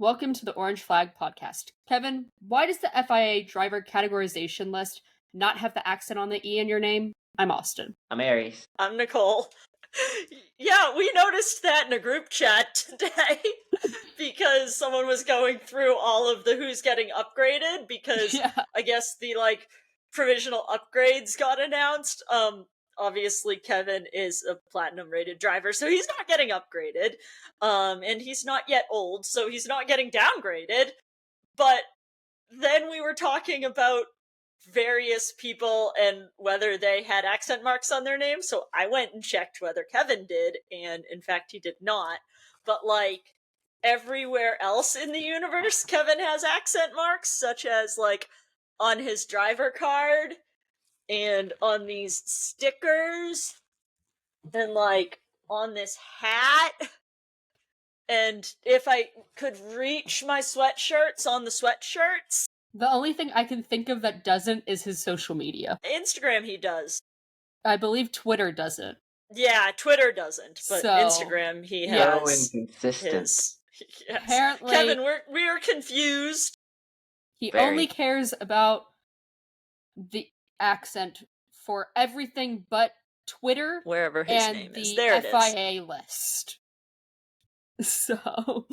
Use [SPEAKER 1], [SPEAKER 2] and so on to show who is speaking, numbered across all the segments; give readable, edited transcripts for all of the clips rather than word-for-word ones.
[SPEAKER 1] Welcome to the Orange Flag podcast. Kevin, why does the FIA driver categorization list not have the accent on the E in your name? I'm Austin.
[SPEAKER 2] I'm Aries.
[SPEAKER 3] I'm Nicole. Yeah, we noticed that in a group chat today because someone was going through all of the who's getting upgraded because I guess the provisional upgrades got announced. Obviously Kevin is a platinum rated driver, so he's not getting upgraded. And he's not yet old, so he's not getting downgraded. But then we were talking about various people and whether they had accent marks on their name, so I went and checked whether Kevin did, and in fact he did not. But everywhere else in the universe, Kevin has accent marks, such as on his driver card and on these stickers and on this hat. And if I could reach my sweatshirts, on the sweatshirts.
[SPEAKER 1] The only thing I can think of that doesn't is his social media.
[SPEAKER 3] Instagram he does.
[SPEAKER 1] I believe Twitter doesn't.
[SPEAKER 3] Yeah, Twitter doesn't, but Instagram he has.
[SPEAKER 2] So inconsistent.
[SPEAKER 3] Yes.
[SPEAKER 1] Apparently,
[SPEAKER 3] Kevin, we're confused.
[SPEAKER 1] He only cares about the accent for everything but Twitter,
[SPEAKER 3] wherever his
[SPEAKER 1] and
[SPEAKER 3] name
[SPEAKER 1] the
[SPEAKER 3] is. There
[SPEAKER 1] FIA list. So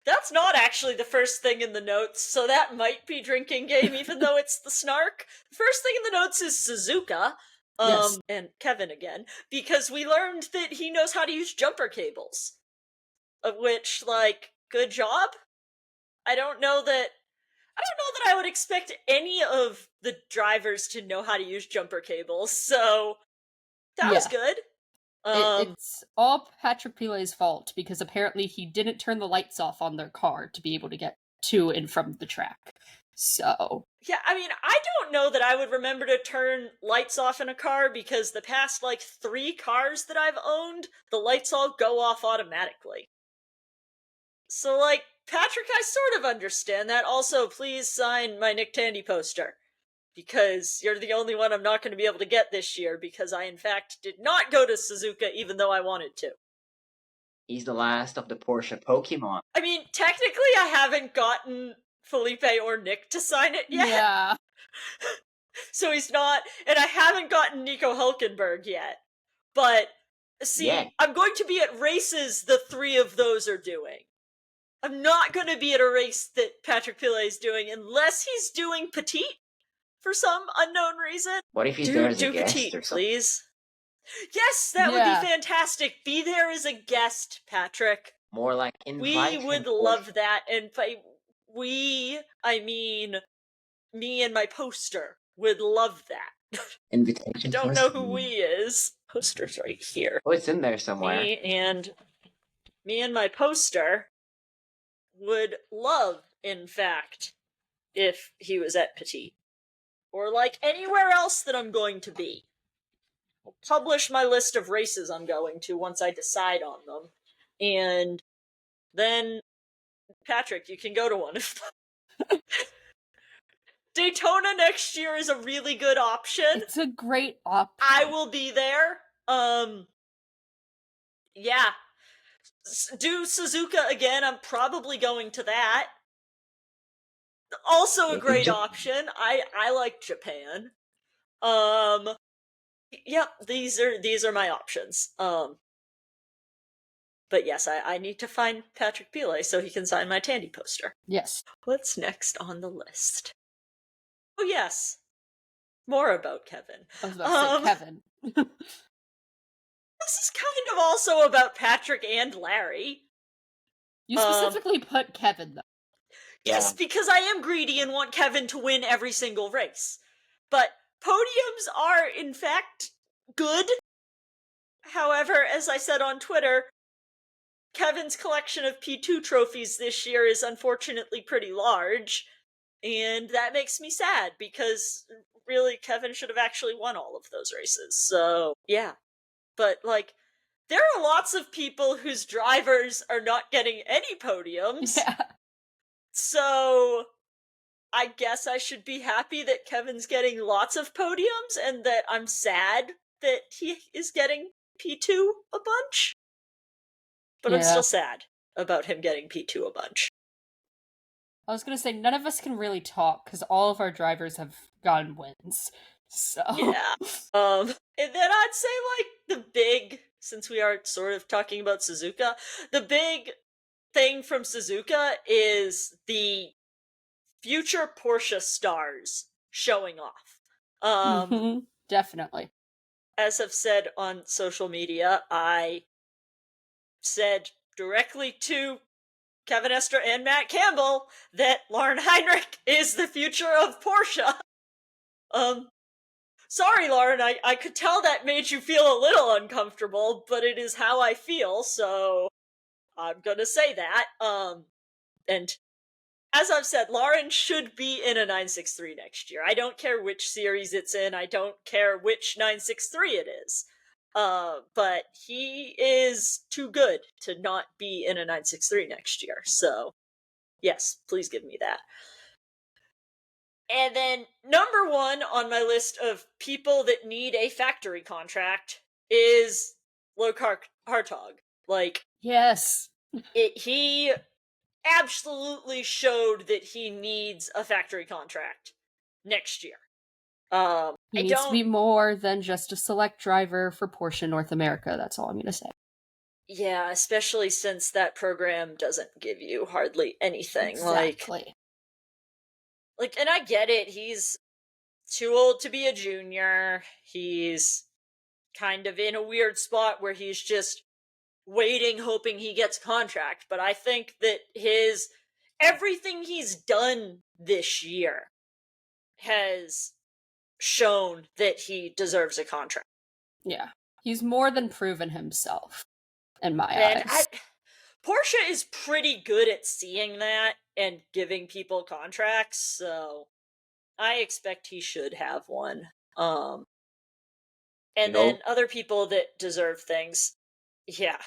[SPEAKER 3] that's not actually the first thing in the notes, so that might be drinking game, even though it's the snark. The first thing in the notes is Suzuka,
[SPEAKER 1] yes.
[SPEAKER 3] And Kevin again, because we learned that he knows how to use jumper cables. Of which, good job? I don't know that I would expect any of the drivers to know how to use jumper cables, so that was good.
[SPEAKER 1] It's all Patrick Pilet's fault, because apparently he didn't turn the lights off on their car to be able to get to and from the track. So
[SPEAKER 3] yeah, I mean, I don't know that I would remember to turn lights off in a car, because the past 3 cars that I've owned, the lights all go off automatically. So Patrick, I sort of understand that. Also, please sign my Nick Tandy poster, because you're the only one I'm not going to be able to get this year, because I, in fact, did not go to Suzuka even though I wanted to.
[SPEAKER 2] He's the last of the Porsche Pokemon.
[SPEAKER 3] I mean, technically I haven't gotten Felipe or Nick to sign it yet.
[SPEAKER 1] Yeah.
[SPEAKER 3] So he's not, and I haven't gotten Nico Hulkenberg yet. But, see, I'm going to be at races the 3 of those are doing. I'm not going to be at a race that Patrick Pilet is doing unless he's doing Petite for some unknown reason.
[SPEAKER 2] What if he's there as a guest
[SPEAKER 3] Petite,
[SPEAKER 2] or something?
[SPEAKER 3] Please. Yes, would be fantastic. Be there as a guest, Patrick.
[SPEAKER 2] More like invite.
[SPEAKER 3] We would love that, and by we, I mean me and my poster would love that.
[SPEAKER 2] Invitation.
[SPEAKER 3] I don't know who we is. Poster's right here.
[SPEAKER 2] Oh, it's in there somewhere.
[SPEAKER 3] Me and my poster would love, in fact, if he was at Petite. Or anywhere else that I'm going to be. I'll publish my list of races I'm going to once I decide on them. And then, Patrick, you can go to one of them. Daytona next year is a really good option.
[SPEAKER 1] It's a great option.
[SPEAKER 3] I will be there. Yeah. Do Suzuka again. I'm probably going to that. Also a great option. I like Japan. Yep, these are my options. But yes, I need to find Patrick Pilet so he can sign my Tandy poster.
[SPEAKER 1] Yes.
[SPEAKER 3] What's next on the list? Oh yes. More about Kevin.
[SPEAKER 1] I was about to say Kevin.
[SPEAKER 3] This is kind of also about Patrick and Larry.
[SPEAKER 1] You specifically put Kevin, though.
[SPEAKER 3] Yes, because I am greedy and want Kevin to win every single race. But podiums are, in fact, good. However, as I said on Twitter, Kevin's collection of P2 trophies this year is unfortunately pretty large. And that makes me sad, because really Kevin should have actually won all of those races. So, yeah. But, there are lots of people whose drivers are not getting any podiums.
[SPEAKER 1] Yeah.
[SPEAKER 3] So, I guess I should be happy that Kevin's getting lots of podiums, and that I'm sad that he is getting P2 a bunch. But I'm still sad. about him getting P2 a bunch.
[SPEAKER 1] I was gonna say, none of us can really talk because all of our drivers have gotten wins. So
[SPEAKER 3] yeah. And then I'd say the big, since we are sort of talking about Suzuka, the big thing from Suzuka is the future Porsche stars showing off.
[SPEAKER 1] Definitely.
[SPEAKER 3] As I've said on social media, I said directly to Kevin Estre and Matt Campbell that Lauren Heinrich is the future of Porsche. Sorry, Lauren, I could tell that made you feel a little uncomfortable, but it is how I feel, so I'm gonna say that. And as I've said, Lauren should be in a 963 next year. I don't care which series it's in, I don't care which 963 it is. But he is too good to not be in a 963 next year, so yes, please give me that. And then number one on my list of people that need a factory contract is Lockhart Hartog.
[SPEAKER 1] Yes.
[SPEAKER 3] He absolutely showed that he needs a factory contract next year.
[SPEAKER 1] He needs to be more than just a select driver for Porsche North America. That's all I'm going to say.
[SPEAKER 3] Yeah, especially since that program doesn't give you hardly anything.
[SPEAKER 1] Exactly.
[SPEAKER 3] And I get it. He's too old to be a junior. He's kind of in a weird spot where he's just waiting, hoping he gets a contract. But I think that everything he's done this year has shown that he deserves a contract.
[SPEAKER 1] Yeah. He's more than proven himself, in my eyes.
[SPEAKER 3] Porsche is pretty good at seeing that and giving people contracts, so I expect he should have one. And then other people that deserve things. Yeah.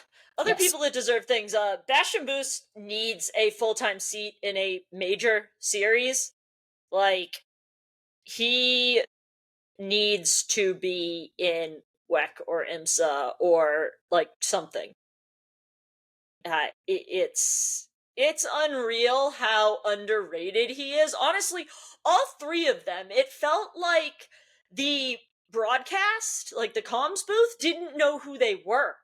[SPEAKER 3] People that deserve things. Bastian Boost needs a full-time seat in a major series. He needs to be in WEC or IMSA or something. It's unreal how underrated he is. Honestly, all three of them, it felt like the broadcast, the comms booth, didn't know who they were.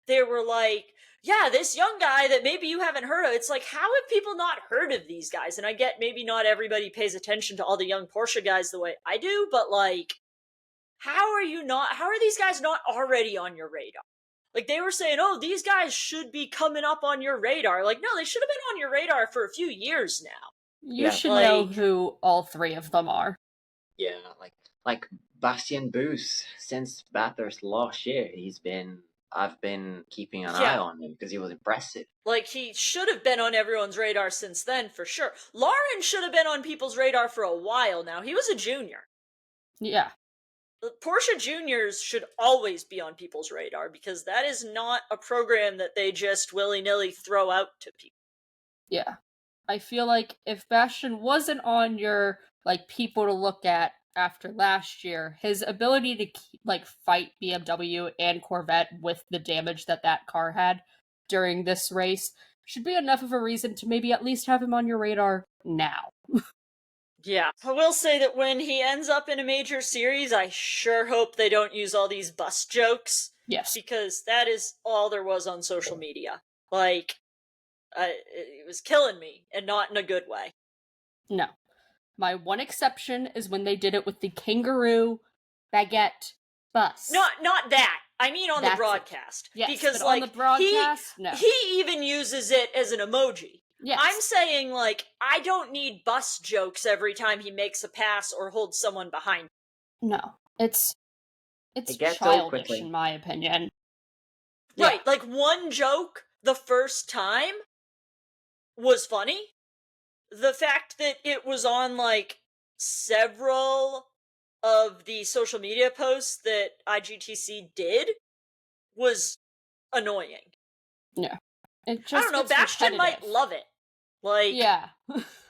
[SPEAKER 3] They were like, yeah, this young guy that maybe you haven't heard of. It's like, how have people not heard of these guys? And I get maybe not everybody pays attention to all the young Porsche guys the way I do, but how are these guys not already on your radar? They were saying, oh, these guys should be coming up on your radar. No, they should have been on your radar for a few years now.
[SPEAKER 1] You should know who all three of them are.
[SPEAKER 2] Yeah, like Bastian Boost, since Bathurst last year, I've been keeping an eye on him because he was impressive.
[SPEAKER 3] He should have been on everyone's radar since then, for sure. Lauren should have been on people's radar for a while now. He was a junior.
[SPEAKER 1] Yeah.
[SPEAKER 3] Porsche juniors should always be on people's radar because that is not a program that they just willy-nilly throw out to people.
[SPEAKER 1] Yeah. I feel like if Bastian wasn't on your, people to look at after last year, his ability to, fight BMW and Corvette with the damage that car had during this race should be enough of a reason to maybe at least have him on your radar now.
[SPEAKER 3] Yeah. I will say that when he ends up in a major series, I sure hope they don't use all these bus jokes.
[SPEAKER 1] Yes.
[SPEAKER 3] Because that is all there was on social media. It was killing me, and not in a good way.
[SPEAKER 1] No. My one exception is when they did it with the kangaroo baguette bus.
[SPEAKER 3] Not that. I mean on the broadcast.
[SPEAKER 1] Yes,
[SPEAKER 3] because
[SPEAKER 1] but on the broadcast, no.
[SPEAKER 3] He even uses it as an emoji.
[SPEAKER 1] Yes.
[SPEAKER 3] I'm saying, I don't need bus jokes every time he makes a pass or holds someone behind.
[SPEAKER 1] No. It's childish, in my opinion.
[SPEAKER 3] Right, one joke the first time was funny. The fact that it was on, several of the social media posts that IGTC did was annoying.
[SPEAKER 1] Yeah.
[SPEAKER 3] I don't know, Bastian might love it.
[SPEAKER 1] Yeah.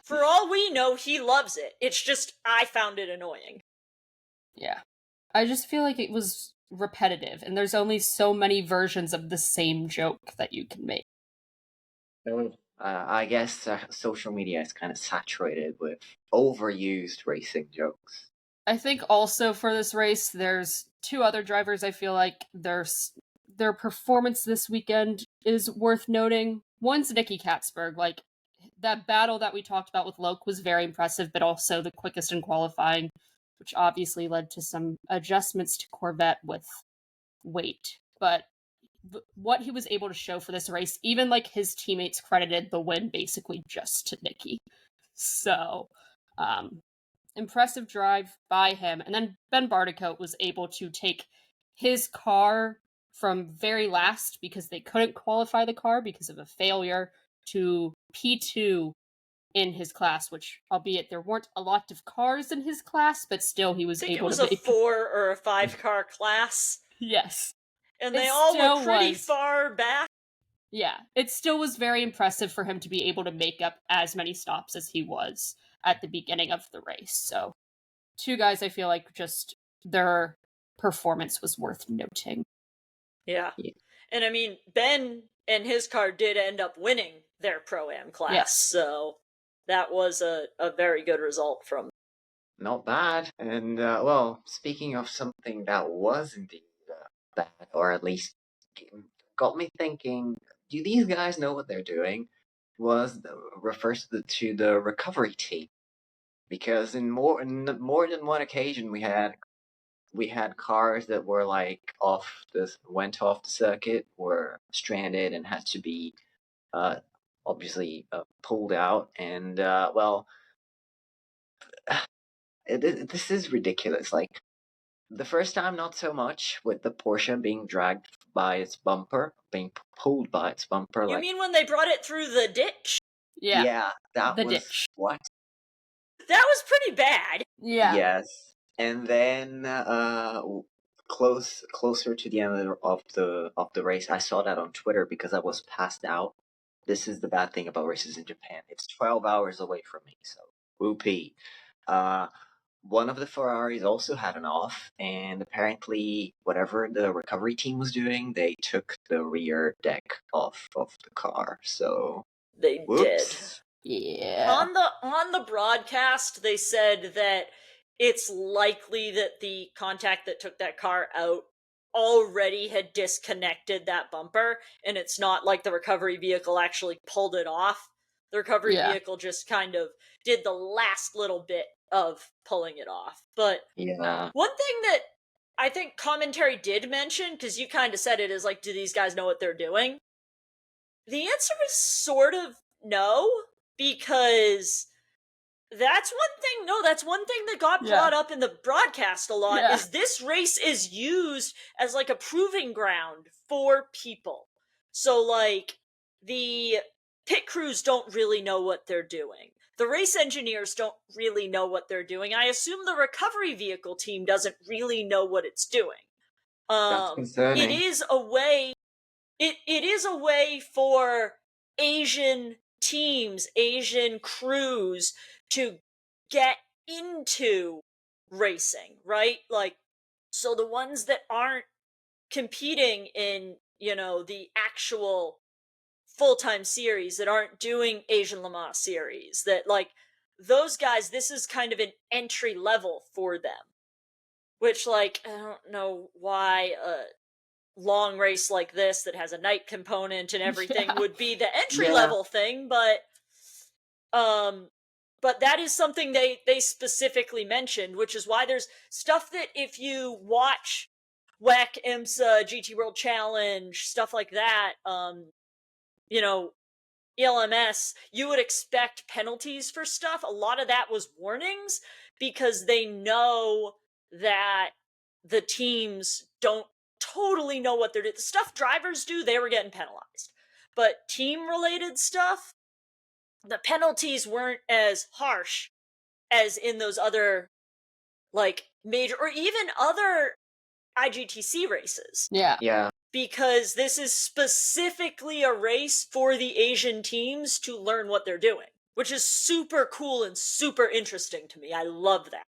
[SPEAKER 3] For all we know, he loves it. It's just, I found it annoying.
[SPEAKER 1] Yeah. I just feel like it was repetitive, and there's only so many versions of the same joke that you can make.
[SPEAKER 2] I guess social media is kind of saturated with overused racing jokes.
[SPEAKER 1] I think also for this race, there's two other drivers I feel like their performance this weekend is worth noting. One's Nicky Katzberg. Like, that battle that we talked about with Loke was very impressive, but also the quickest in qualifying, which obviously led to some adjustments to Corvette with weight. But what he was able to show for this race, even like his teammates credited the win basically just to Nicky. So, impressive drive by him. And then Ben Bardicoat was able to take his car from very last because they couldn't qualify the car because of a failure to P2 in his class, which, albeit there weren't a lot of cars in his class, but still he was able to make...
[SPEAKER 3] I think it was a 4 or a 5 car class.
[SPEAKER 1] Yes.
[SPEAKER 3] And they all were pretty far back.
[SPEAKER 1] Yeah, it still was very impressive for him to be able to make up as many stops as he was at the beginning of the race. So, two guys I feel like just their performance was worth noting.
[SPEAKER 3] Yeah. And I mean, Ben and his car did end up winning their Pro-Am class, so that was a very good result from them.
[SPEAKER 2] Not bad. And, well, speaking of something that was indeed bad, or at least got me thinking, do these guys know what they're doing? Refers to the recovery team. Because in more than one occasion we had cars that were like went off the circuit, were stranded, and had to be obviously pulled out. And well, this is ridiculous. Like, the first time, not so much, with the Porsche being dragged by its bumper, being pulled by its bumper.
[SPEAKER 3] You mean when they brought it through the ditch?
[SPEAKER 2] Yeah, that
[SPEAKER 1] the
[SPEAKER 2] was
[SPEAKER 1] ditch.
[SPEAKER 2] What?
[SPEAKER 3] That was pretty bad.
[SPEAKER 1] Yeah.
[SPEAKER 2] Yes. And then closer to the end of the race, I saw that on Twitter because I was passed out. This is the bad thing about races in Japan. It's 12 hours away from me, so whoopee. One of the Ferraris also had an off, and apparently whatever the recovery team was doing, they took the rear deck off of the car. So
[SPEAKER 3] they
[SPEAKER 2] whoops.
[SPEAKER 3] did.
[SPEAKER 1] Yeah.
[SPEAKER 3] On the broadcast, they said that it's likely that the contact that took that car out already had disconnected that bumper, and it's not like the recovery vehicle actually pulled it off. The recovery vehicle just kind of did the last little bit of pulling it off. But one thing that I think commentary did mention, because you kind of said it, is like, do these guys know what they're doing? The answer is sort of no, because that's one thing that got brought up in the broadcast a lot, is this race is used as like a proving ground for people. So like, the pit crews don't really know what they're doing. The race engineers don't really know what they're doing. I assume the recovery vehicle team doesn't really know what it's doing.
[SPEAKER 2] That's concerning.
[SPEAKER 3] It is a way for Asian teams, Asian crews to get into racing, right? Like, so the ones that aren't competing in, the actual full-time series, that aren't doing Asian Le Mans series, that like those guys, this is kind of an entry level for them, which like, I don't know why a long race like this that has a night component and everything would be the entry level thing, but that is something they specifically mentioned, which is why there's stuff that if you watch WEC, IMSA, GT World Challenge, stuff like that, ELMS, you would expect penalties for stuff. A lot of that was warnings, because they know that the teams don't totally know what they're doing. The stuff drivers do, they were getting penalized. But team-related stuff, the penalties weren't as harsh as in those other, like, major, or even other IGTC races.
[SPEAKER 2] Yeah.
[SPEAKER 3] Because this is specifically a race for the Asian teams to learn what they're doing, which is super cool and super interesting to me. I love that.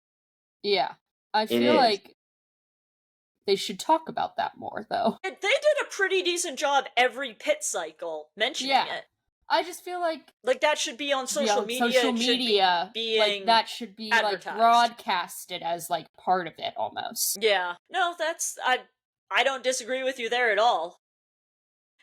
[SPEAKER 1] Yeah. I feel like they should talk about that more, though.
[SPEAKER 3] They did a pretty decent job every pit cycle mentioning it.
[SPEAKER 1] I just feel like
[SPEAKER 3] that should be on social media.
[SPEAKER 1] Social media,
[SPEAKER 3] being
[SPEAKER 1] that should be
[SPEAKER 3] advertised.
[SPEAKER 1] broadcasted as part of it almost.
[SPEAKER 3] Yeah, no, that's I don't disagree with you there at all.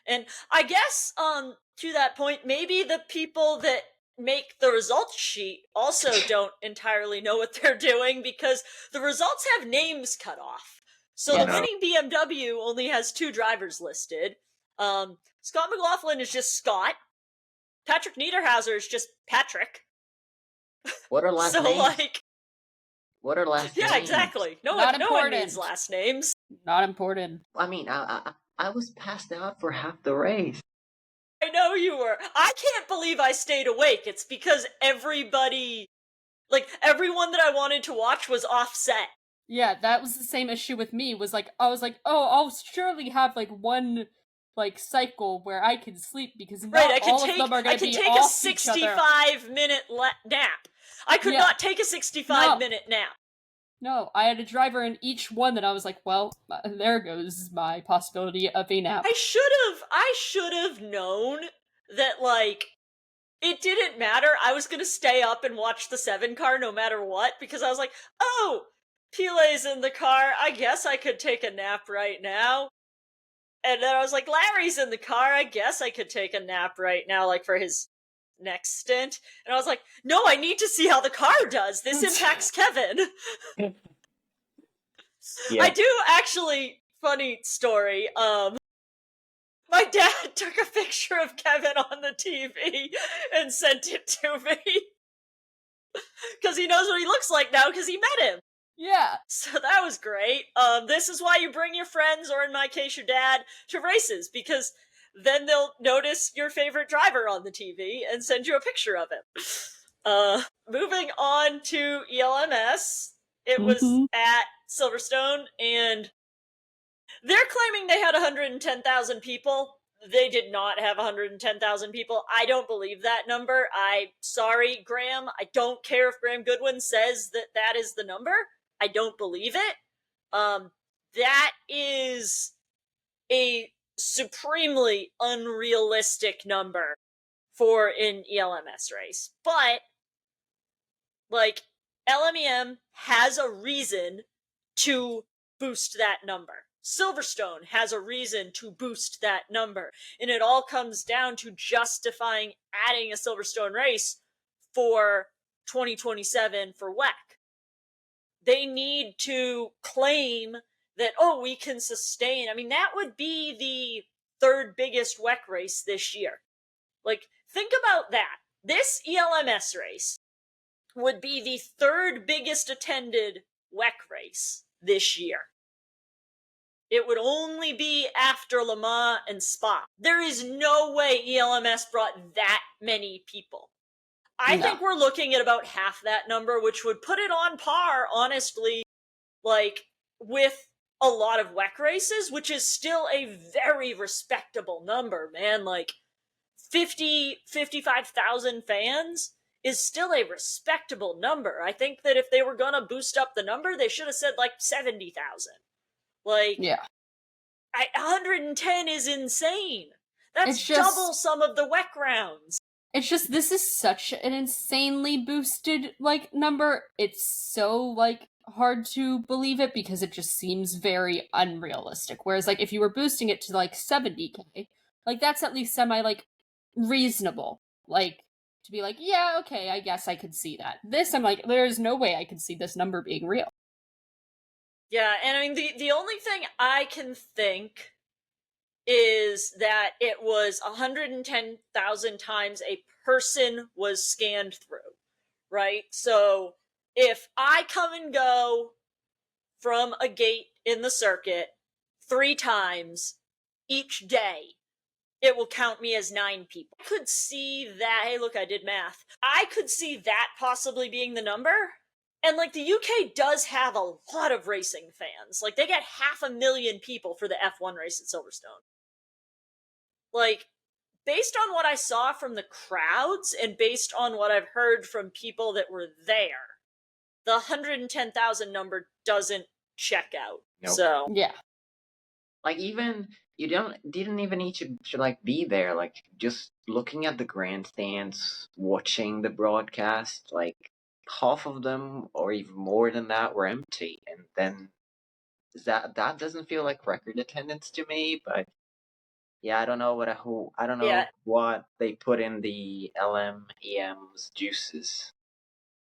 [SPEAKER 3] And I guess to that point, maybe the people that make the results sheet also don't entirely know what they're doing, because the results have names cut off. So the winning BMW only has 2 drivers listed. Scott McLaughlin is just Scott. Patrick Niederhauser is just Patrick.
[SPEAKER 2] What are last names? What are last names?
[SPEAKER 3] Yeah, exactly. No one needs last names.
[SPEAKER 1] Not important.
[SPEAKER 2] I mean, I was passed out for half the race.
[SPEAKER 3] I know you were. I can't believe I stayed awake. It's because everybody, everyone that I wanted to watch was offset.
[SPEAKER 1] Yeah, that was the same issue with me. I was like, oh, I'll surely have one cycle where I can sleep, because not all of them are going to be off each other. I can take
[SPEAKER 3] a 65-minute nap. I could not take a 65-minute nap.
[SPEAKER 1] No, I had a driver in each one that I was like, well, there goes my possibility of a nap.
[SPEAKER 3] I should have known that, it didn't matter. I was gonna stay up and watch the 7 car no matter what, because I was like, oh, Pile's in the car, I guess I could take a nap right now. And then I was like, Larry's in the car, I guess I could take a nap right now, for his next stint. And I was like, no, I need to see how the car does. This impacts Kevin. Yeah. I do actually, funny story, my dad took a picture of Kevin on the TV and sent it to me. Because he knows what he looks like now, because he met him.
[SPEAKER 1] Yeah.
[SPEAKER 3] So that was great. This is why you bring your friends, or in my case, your dad, to races, because then they'll notice your favorite driver on the TV and send you a picture of him. Moving on to ELMS. It was at Silverstone, and they're claiming they had 110,000 people. They did not have 110,000 people. I don't believe that number. Sorry, Graham. I don't care if Graham Goodwin says that is the number. I don't believe it. That is a supremely unrealistic number for an ELMS race. But, LMEM has a reason to boost that number. Silverstone has a reason to boost that number. And it all comes down to justifying adding a Silverstone race for 2027 for WEC. They need to claim that, we can sustain. I mean, that would be the 3rd biggest WEC race this year. Think about that. This ELMS race would be the 3rd biggest attended WEC race this year. It would only be after Le Mans and Spa. There is no way ELMS brought that many people. I think we're looking at about half that number, which would put it on par, honestly, with a lot of WEC races, which is still a very respectable number, man. 55,000 fans is still a respectable number. I think that if they were gonna boost up the number, they should have said 70,000. 110 is insane. That's double some of the WEC rounds.
[SPEAKER 1] It's just, this is such an insanely boosted number. It's so hard to believe it, because it just seems very unrealistic. Whereas if you were boosting it to 70k, that's at least semi reasonable. To be yeah, okay, I guess I could see that. This, I'm there's no way I could see this number being real.
[SPEAKER 3] Yeah, and I mean, the only thing I can think is that it was 110,000 times a person was scanned through, right? So if I come and go from a gate in the circuit 3 times each day, it will count me as 9 people. I could see that. Hey, look, I did math. I could see that possibly being the number. And the UK does have a lot of racing fans. They get 500,000 people for the F1 race at Silverstone. Based on what I saw from the crowds and based on what I've heard from people that were there, the 110,000 number doesn't check out.
[SPEAKER 2] Nope.
[SPEAKER 3] So
[SPEAKER 2] even you didn't even need to like be there. Like just looking at the grandstands, watching the broadcast, like half of them or even more than that were empty, and then that doesn't feel like record attendance to me. But yeah, I don't know I don't know what they put in the EMS juices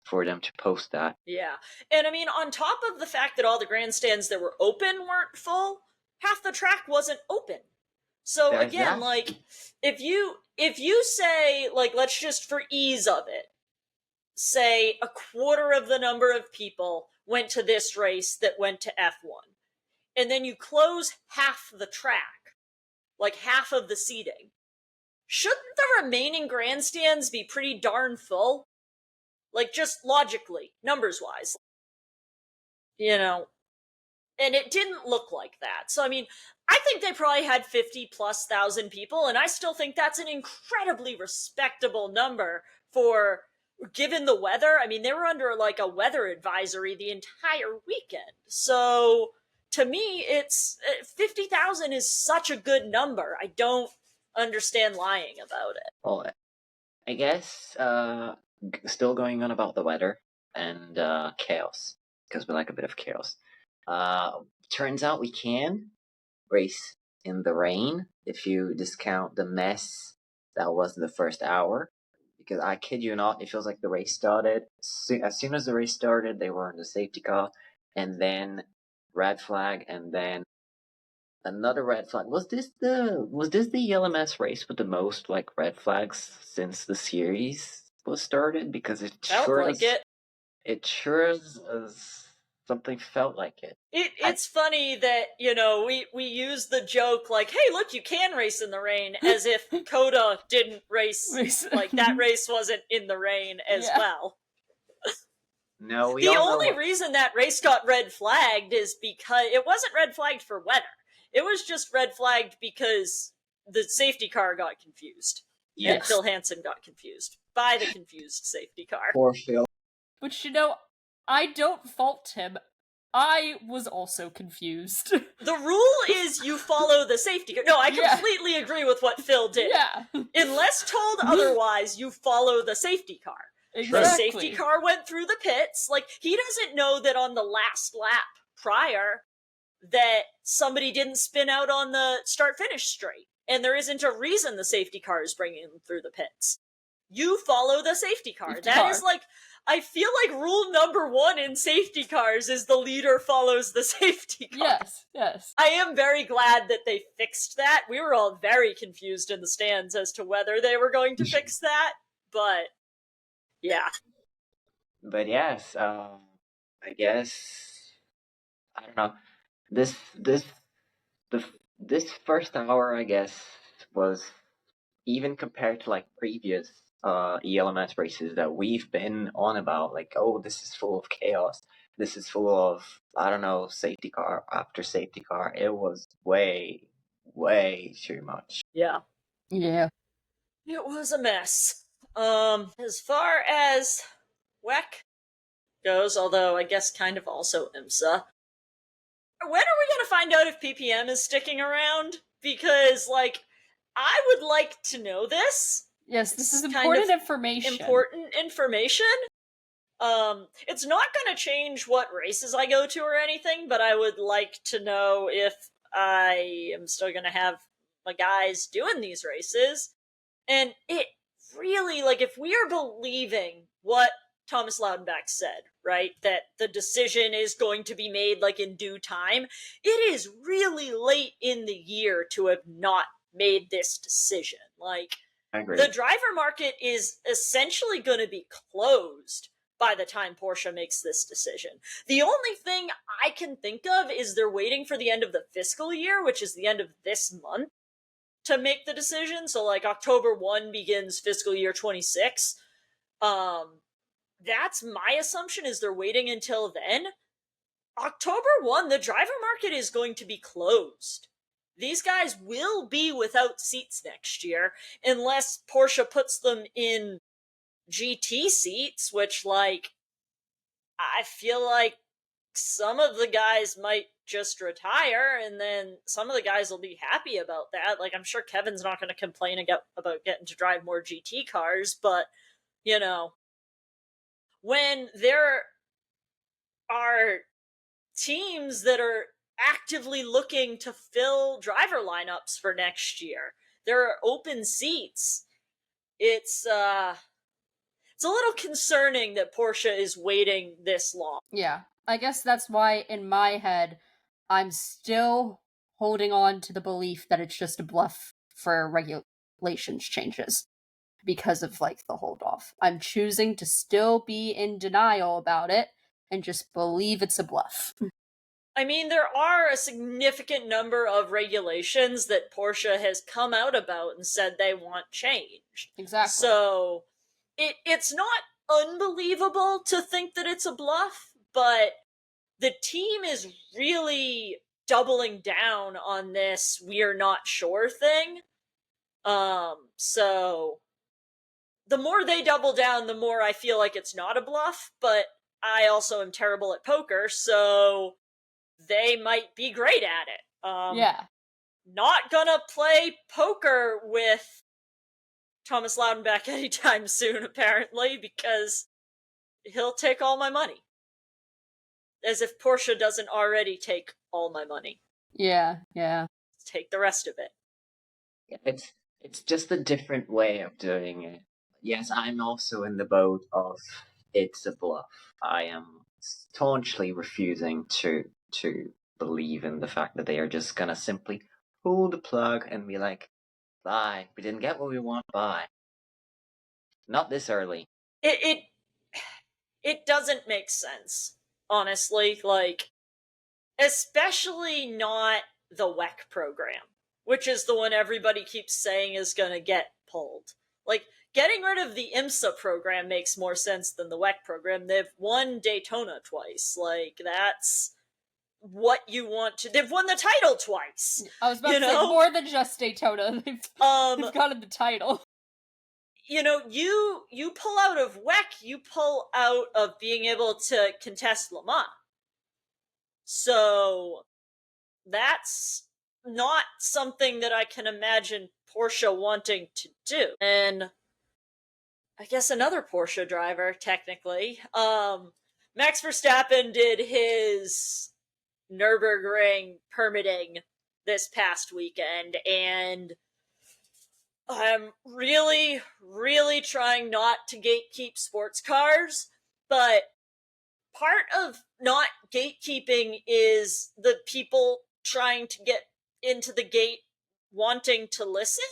[SPEAKER 2] for them to post that.
[SPEAKER 3] Yeah. And I mean, on top of the fact that all the grandstands that were open weren't full, half the track wasn't open. So
[SPEAKER 2] There's
[SPEAKER 3] again,
[SPEAKER 2] that.
[SPEAKER 3] like if you say, like, let's just for ease of it, say a quarter of the number of people went to this race that went to F1, and then you close half the track, like half of the seating, shouldn't the remaining grandstands be pretty darn full? Like, just logically, numbers wise, you know. And it didn't look like that. So I mean, I think they probably had 50,000+ people, and I still think that's an incredibly respectable number for, given the weather. I mean, they were under like a weather advisory the entire weekend. So to me, it's 50,000 is such a good number. I don't understand lying about it.
[SPEAKER 2] Well, I guess still going on about the weather and chaos, because we like a bit of chaos. Turns out we can race in the rain if you discount the mess that was in the first hour. Because I kid you not, it feels like the race started. As soon as the race started, they were in the safety car, and then red flag, and then another red flag. Was this the ELMS race with the most like red flags since the series was started? Because it
[SPEAKER 3] Felt
[SPEAKER 2] sure
[SPEAKER 3] like
[SPEAKER 2] as
[SPEAKER 3] it.
[SPEAKER 2] it sure as something felt like it.
[SPEAKER 3] It's funny that, you know, we use the joke like, hey, look, you can race in the rain, as if COTA didn't race. Like, that race wasn't in the rain as well.
[SPEAKER 2] No, we
[SPEAKER 3] The
[SPEAKER 2] all
[SPEAKER 3] only
[SPEAKER 2] know.
[SPEAKER 3] reason that race got red flagged is because it wasn't red flagged for weather. It was just red flagged because the safety car got confused.
[SPEAKER 2] Yes.
[SPEAKER 3] And Phil Hansen got confused by the confused safety car.
[SPEAKER 2] Poor Phil.
[SPEAKER 1] But you know, I don't fault him. I was also confused.
[SPEAKER 3] The rule is you follow the safety car. No, I completely agree with what Phil did.
[SPEAKER 1] Yeah.
[SPEAKER 3] Unless told otherwise, you follow the safety car.
[SPEAKER 1] Exactly.
[SPEAKER 3] The safety car went through the pits. Like, he doesn't know that on the last lap prior that somebody didn't spin out on the start-finish straight. And there isn't a reason the safety car is bringing them through the pits. You follow the safety car. That is like, I feel like rule number 1 in safety cars is the leader follows the safety car.
[SPEAKER 1] Yes, yes.
[SPEAKER 3] I am very glad that they fixed that. We were all very confused in the stands as to whether they were going to fix that, but yeah.
[SPEAKER 2] But yes, I guess I don't know. This first hour, I guess, was, even compared to like previous ELMS races that we've been on about, like, oh, this is full of chaos. This is full of, I don't know, safety car after safety car. It was way, way too much.
[SPEAKER 3] Yeah.
[SPEAKER 1] Yeah.
[SPEAKER 3] It was a mess. As far as WEC goes, although I guess kind of also IMSA, when are we gonna find out if PPM is sticking around? Because, like, I would like to know this.
[SPEAKER 1] Yes, this is important information.
[SPEAKER 3] Important information. It's not gonna change what races I go to or anything, but I would like to know if I am still gonna have my guys doing these races. And it really, like, if we are believing what Thomas Loudenbach said, right, that the decision is going to be made, like, in due time, it is really late in the year to have not made this decision. Like,
[SPEAKER 2] I agree.
[SPEAKER 3] The driver market is essentially going to be closed by the time Porsche makes this decision. The only thing I can think of is they're waiting for the end of the fiscal year, which is the end of this month, to make the decision. So, like, October 1 begins fiscal year 26. That's my assumption, is they're waiting until then. October 1, the driver market is going to be closed. These guys will be without seats next year, unless Porsche puts them in GT seats, which, like, I feel like some of the guys might just retire, and then some of the guys will be happy about that. Like, I'm sure Kevin's not going to complain about getting to drive more GT cars, but, you know, when there are teams that are actively looking to fill driver lineups for next year, there are open seats. It's a little concerning that Porsche is waiting this long.
[SPEAKER 1] Yeah. I guess that's why in my head I'm still holding on to the belief that it's just a bluff for regulations changes because of like the hold off. I'm choosing to still be in denial about it and just believe it's a bluff.
[SPEAKER 3] I mean, there are a significant number of regulations that Porsche has come out about and said they want changed.
[SPEAKER 1] Exactly.
[SPEAKER 3] So it's not unbelievable to think that it's a bluff, but the team is really doubling down on this "we're not sure" thing. So the more they double down, the more I feel like it's not a bluff, but I also am terrible at poker, so they might be great at it.
[SPEAKER 1] Yeah.
[SPEAKER 3] Not gonna play poker with Thomas Loudenbeck anytime soon, apparently, because he'll take all my money. As if Porsche doesn't already take all my money.
[SPEAKER 1] Yeah, yeah.
[SPEAKER 3] Take the rest of it.
[SPEAKER 2] It's just a different way of doing it. Yes, I'm also in the boat of it's a bluff. I am staunchly refusing to believe in the fact that they are just gonna simply pull the plug and be like, bye, we didn't get what we want, bye. Not this early.
[SPEAKER 3] It doesn't make sense, honestly. Like, especially not the WEC program, which is the one everybody keeps saying is gonna get pulled. Like, getting rid of the IMSA program makes more sense than the WEC program. They've won Daytona twice. Like, that's what you want to. They've won the title twice.
[SPEAKER 1] I was about to say more than just Daytona. They've gotten the title.
[SPEAKER 3] You know, you pull out of WEC, you pull out of being able to contest Le Mans. So that's not something that I can imagine Porsche wanting to do. And I guess another Porsche driver, technically, Max Verstappen did his Nürburgring permitting this past weekend, and I'm really, really trying not to gatekeep sports cars, but part of not gatekeeping is the people trying to get into the gate wanting to listen.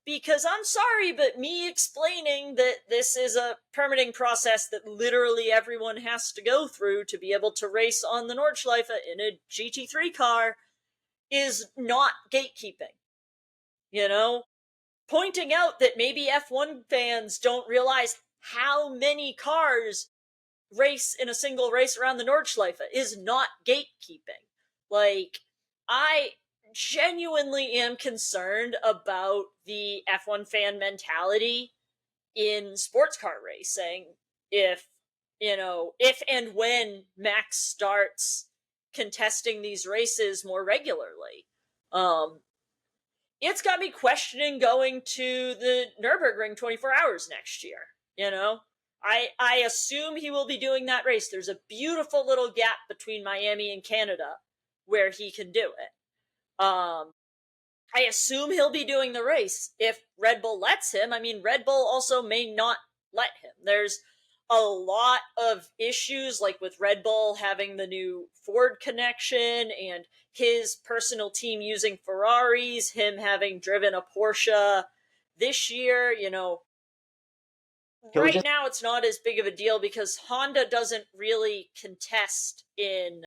[SPEAKER 3] Because I'm sorry, but me explaining that this is a permitting process that literally everyone has to go through to be able to race on the Nordschleife in a GT3 car is not gatekeeping. You know? Pointing out that maybe F1 fans don't realize how many cars race in a single race around the Nordschleife is not gatekeeping. Like, I genuinely am concerned about the F1 fan mentality in sports car racing if and when Max starts contesting these races more regularly. It's got me questioning going to the Nürburgring 24 hours next year, you know? I assume he will be doing that race. There's a beautiful little gap between Miami and Canada where he can do it. I assume he'll be doing the race if Red Bull lets him. I mean, Red Bull also may not let him. There's a lot of issues, like with Red Bull having the new Ford connection and his personal team using Ferraris, him having driven a Porsche this year, you know. Right now it's not as big of a deal because Honda doesn't really contest in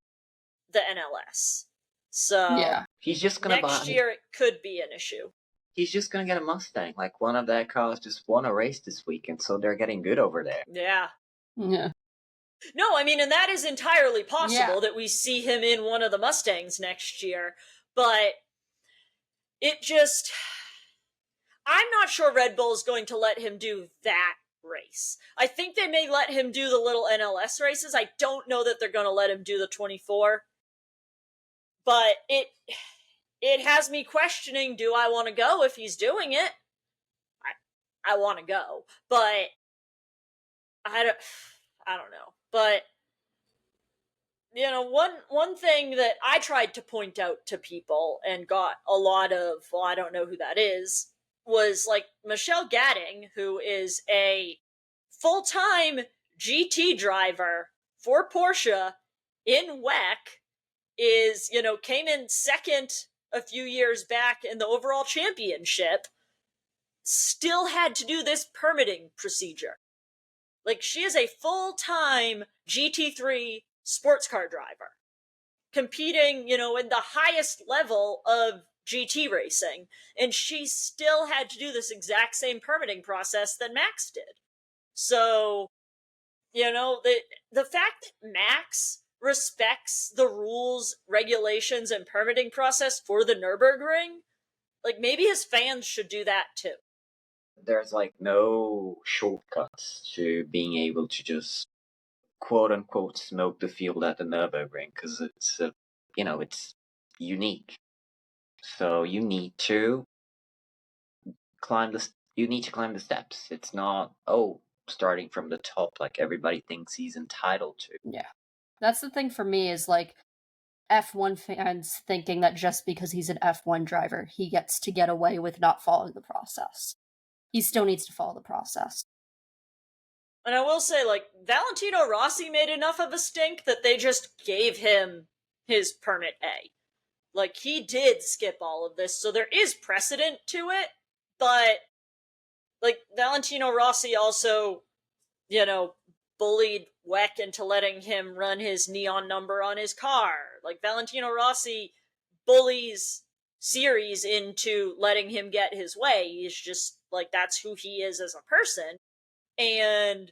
[SPEAKER 3] the NLS. So
[SPEAKER 1] yeah.
[SPEAKER 2] He's just gonna
[SPEAKER 3] next year it could be an issue.
[SPEAKER 2] He's just gonna get a Mustang. Like, one of their cars just won a race this weekend, so they're getting good over there.
[SPEAKER 3] Yeah.
[SPEAKER 1] Yeah.
[SPEAKER 3] No, I mean, and that is entirely possible that we see him in one of the Mustangs next year, but it just... I'm not sure Red Bull is going to let him do that race. I think they may let him do the little NLS races. I don't know that they're going to let him do the 24. but it has me questioning, do I want to go if he's doing it? I want to go, but I don't I don't know. But one thing that I tried to point out to people and got a lot of, well, I don't know who that is, was like Michelle Gadding, who is a full-time GT driver for Porsche in WEC, is, came in second a few years back in the overall championship, still had to do this permitting procedure. Like, she is a full-time GT3 sports car driver, competing, in the highest level of GT racing, and she still had to do this exact same permitting process that Max did. So, the fact that Max respects the rules, regulations, and permitting process for the Nürburgring, like, maybe his fans should do that too.
[SPEAKER 2] There's like no shortcuts to being able to just quote unquote smoke the field at the Nürburgring, because it's it's unique. So you need to climb the steps. It's not starting from the top like everybody thinks he's entitled to.
[SPEAKER 1] Yeah. That's the thing for me, is like F1 fans thinking that just because he's an F1 driver, he gets to get away with not following the process. He still needs to follow the process.
[SPEAKER 3] And I will say, like, Valentino Rossi made enough of a stink that they just gave him his permit A. Like, he did skip all of this, so there is precedent to it, but, like, Valentino Rossi also, bullied WEC into letting him run his neon number on his car. Like, Valentino Rossi bullies Series into letting him get his way. He's just, like, that's who he is as a person. And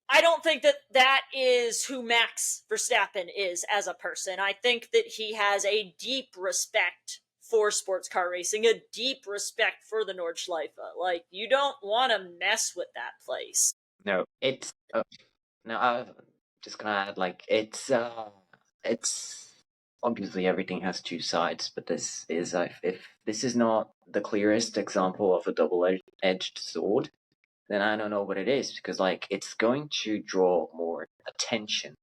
[SPEAKER 3] I don't think that that is who Max Verstappen is as a person. I think that he has a deep respect for sports car racing, a deep respect for the Nordschleife. Like, you don't want to mess with that place.
[SPEAKER 2] No, it's no. I'm just gonna add, like, it's obviously everything has two sides, but this is if this is not the clearest example of a double-edged sword, then I don't know what it is, because like it's going to draw more attention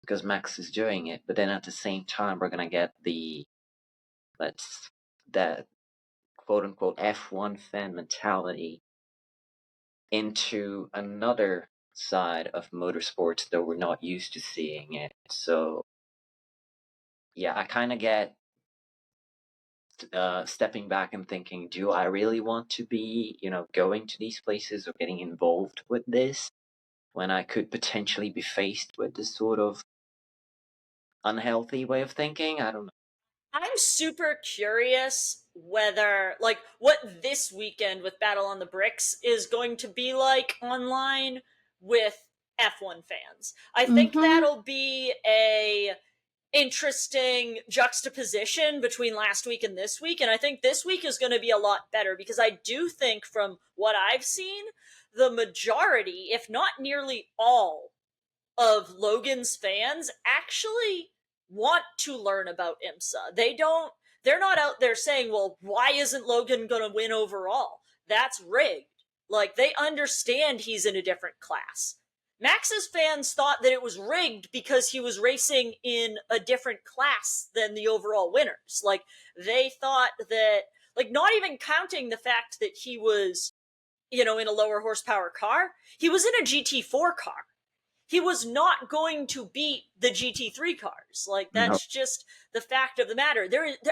[SPEAKER 2] because Max is doing it, but then at the same time we're gonna get that quote unquote F1 fan mentality into another side of motorsports that we're not used to seeing it. So yeah, I kind of get stepping back and thinking, do I really want to be, going to these places or getting involved with this when I could potentially be faced with this sort of unhealthy way of thinking? I don't know.
[SPEAKER 3] I'm super curious whether, like, what this weekend with Battle on the Bricks is going to be like online with F1 fans. I think that'll be a interesting juxtaposition between last week and this week, and I think this week is going to be a lot better, because I do think, from what I've seen, the majority, if not nearly all, of Logan's fans actually want to learn about IMSA. They're not out there saying, well, why isn't Logan going to win overall? That's rigged. Like, they understand he's in a different class. Max's fans thought that it was rigged because he was racing in a different class than the overall winners. Like, they thought that, like, not even counting the fact that he was, in a lower horsepower car, he was in a GT4 car. He was not going to beat the GT3 cars. Like, that's just the fact of the matter.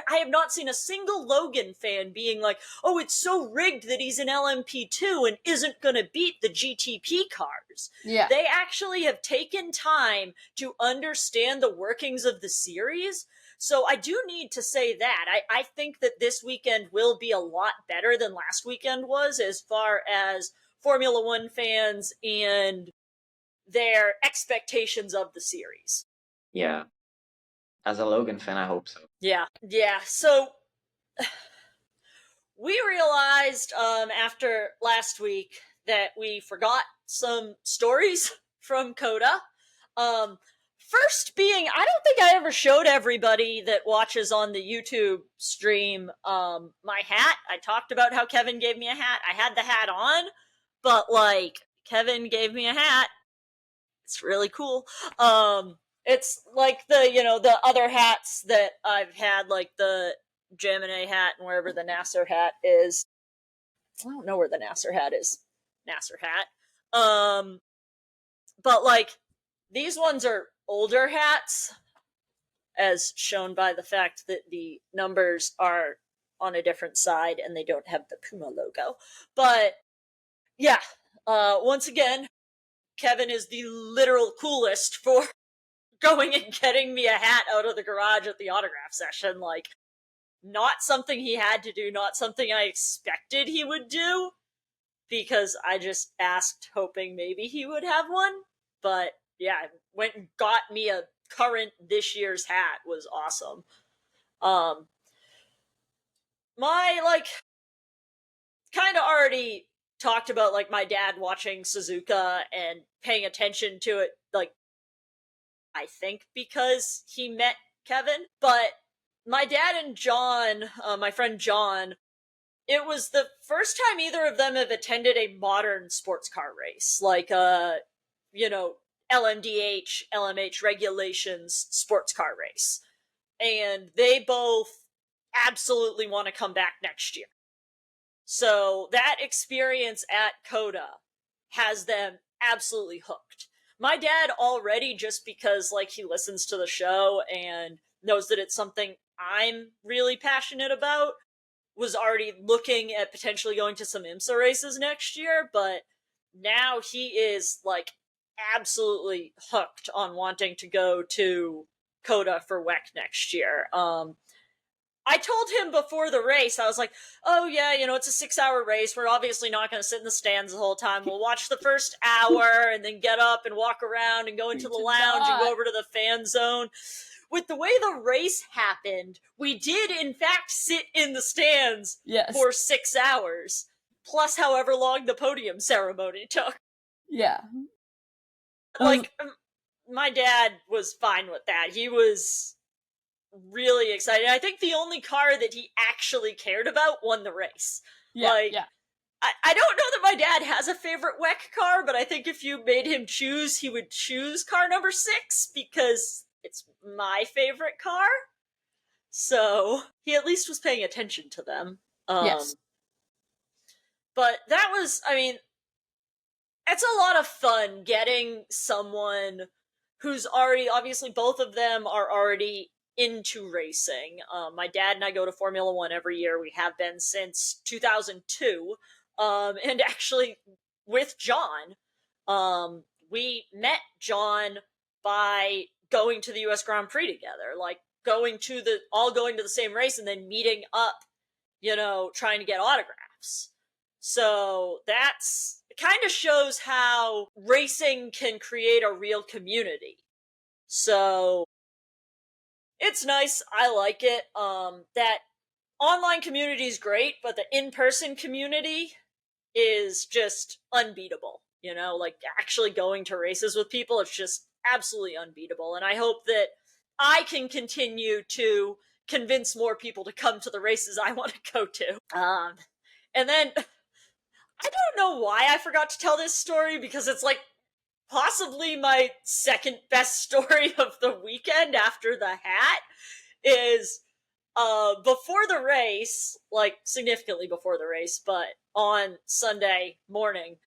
[SPEAKER 3] I have not seen a single Logan fan being like, oh, it's so rigged that he's in LMP2 and isn't going to beat the GTP cars.
[SPEAKER 1] Yeah.
[SPEAKER 3] They actually have taken time to understand the workings of the series. So I do need to say that. I think that this weekend will be a lot better than last weekend was, as far as Formula One fans and their expectations of the series.
[SPEAKER 2] Yeah. As a Logan fan, I hope so.
[SPEAKER 3] Yeah. So we realized after last week that we forgot some stories from COTA. First being, I don't think I ever showed everybody that watches on the YouTube stream my hat. I talked about how Kevin gave me a hat. I had the hat on, but like Kevin gave me a hat. It's really cool. It's like the other hats that I've had, like the Gemini hat and wherever the Nasser hat is. I don't know where the Nasser hat is. Nasser hat. But like these ones are older hats, as shown by the fact that the numbers are on a different side and they don't have the Puma logo. But yeah, once again, Kevin is the literal coolest for going and getting me a hat out of the garage at the autograph session. Like, not something he had to do, not something I expected he would do, because I just asked hoping maybe he would have one. But yeah, went and got me a current this year's hat. Was awesome. My like kind of already talked about like my dad watching Suzuka and paying attention to it, like I think because he met Kevin. But my dad and John, my friend John, it was the first time either of them have attended a modern sports car race, like LMDH, LMH regulations sports car race. And they both absolutely want to come back next year. So that experience at COTA has them absolutely hooked. My dad already, just because like he listens to the show and knows that it's something I'm really passionate about, was already looking at potentially going to some IMSA races next year, but now he is like absolutely hooked on wanting to go to COTA for WEC next year. I told him before the race, I was like, oh yeah, it's a 6-hour race. We're obviously not going to sit in the stands the whole time. We'll watch the first hour and then get up and walk around and go into the lounge and go over to the fan zone. With the way the race happened, we did in fact sit in the stands for 6 hours, plus however long the podium ceremony took.
[SPEAKER 1] Yeah.
[SPEAKER 3] Like, my dad was fine with that. He was really excited. I think the only car that he actually cared about won the race. I don't know that my dad has a favorite WEC car, but I think if you made him choose, he would choose car number 6 because it's my favorite car. So he at least was paying attention to them.
[SPEAKER 1] Yes.
[SPEAKER 3] But that was, it's a lot of fun getting someone who's already, obviously both of them are already into racing. My dad and I go to Formula One every year. We have been since 2002. And actually with John, we met John by going to the US Grand Prix together, like going to the same race and then meeting up, trying to get autographs. So that's, it kind of shows how racing can create a real community. So it's nice. I like it. That online community is great, but the in-person community is just unbeatable. Like actually going to races with people, it's just absolutely unbeatable. And I hope that I can continue to convince more people to come to the races I want to go to. And then I don't know why I forgot to tell this story, because it's like possibly my second best story of the weekend after the hat. Is before the race, like significantly before the race, but on Sunday morning,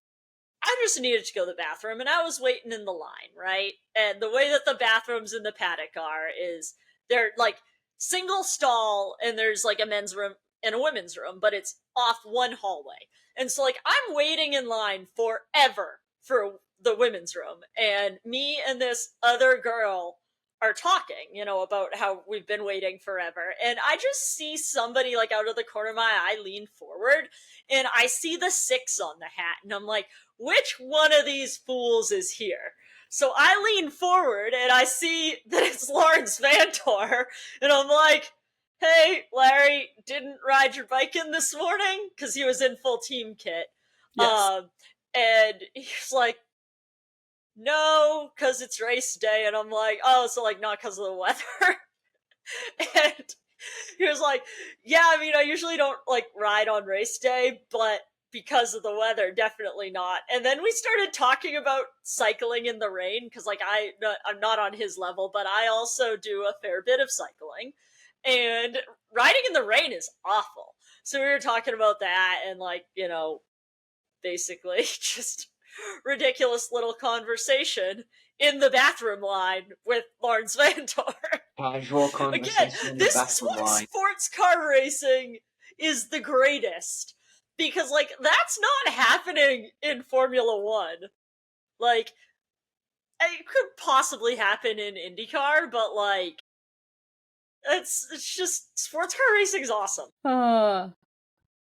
[SPEAKER 3] I just needed to go to the bathroom, and I was waiting in the line, right? And the way that the bathrooms in the paddock are is they're like single stall, and there's like a men's room and a women's room, but it's off one hallway. And so like I'm waiting in line forever for the women's room, and me and this other girl are talking, about how we've been waiting forever. And I just see somebody like out of the corner of my eye lean forward, and I see the 6 on the hat, and I'm like, which one of these fools is here? So I lean forward and I see that it's Lawrence Vantor, and I'm like, hey, Larry, didn't ride your bike in this morning? Because he was in full team kit.
[SPEAKER 1] Yes.
[SPEAKER 3] And he's like, no, because it's race day. And I'm like, oh, so like not because of the weather. And he was like, yeah, I mean, I usually don't like ride on race day, but because of the weather, definitely not. And then we started talking about cycling in the rain because like I'm not on his level, but I also do a fair bit of cycling, and riding in the rain is awful. So we were talking about that, and like, you know, basically just ridiculous little conversation in the bathroom line with Lawrence Vantor.
[SPEAKER 2] Casual
[SPEAKER 3] Again,
[SPEAKER 2] conversation in the
[SPEAKER 3] this
[SPEAKER 2] bathroom line.
[SPEAKER 3] sports car racing is the greatest because, like, that's not happening in Formula One. Like, it could possibly happen in IndyCar, but like, it's just sports car racing is awesome.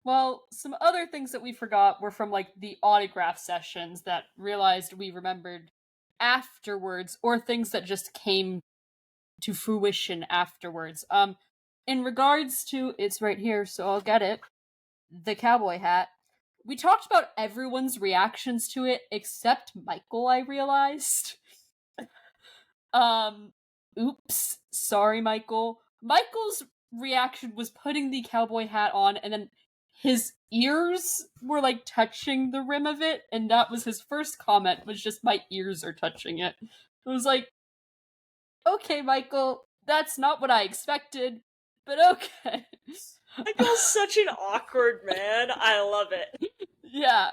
[SPEAKER 1] Well, some other things that we forgot were from like the autograph sessions that realized we remembered afterwards, or things that just came to fruition afterwards. In regards to, it's right here, so I'll get it. The cowboy hat. We talked about everyone's reactions to it except Michael, I realized. Oops. Sorry, Michael. Michael's reaction was putting the cowboy hat on, and then his ears were like touching the rim of it, and that was his first comment, was just my ears are touching it. It was like, okay, Michael, that's not what I expected, but okay.
[SPEAKER 3] Michael's such an awkward man. I love it.
[SPEAKER 1] Yeah.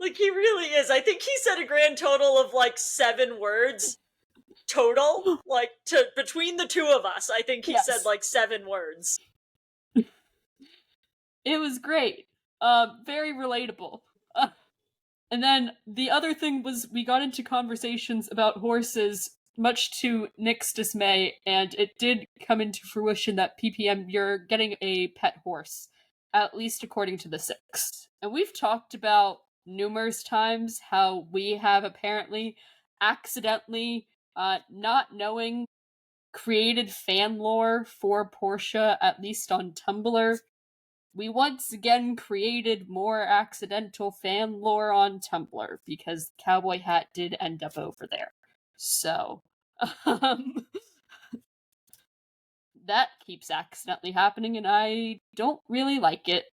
[SPEAKER 3] Like, he really is. I think he said a grand total of like 7 words total. Like, to between the two of us, I think he said like 7 words.
[SPEAKER 1] It was great. Very relatable. And then the other thing was we got into conversations about horses, much to Nick's dismay, and it did come into fruition that PPM, you're getting a pet horse, at least according to the 6. And we've talked about numerous times how we have apparently accidentally, not knowing, created fan lore for Porsche, at least on Tumblr. We once again created more accidental fan lore on Tumblr because Cowboy Hat did end up over there. So, that keeps accidentally happening, and I don't really like it.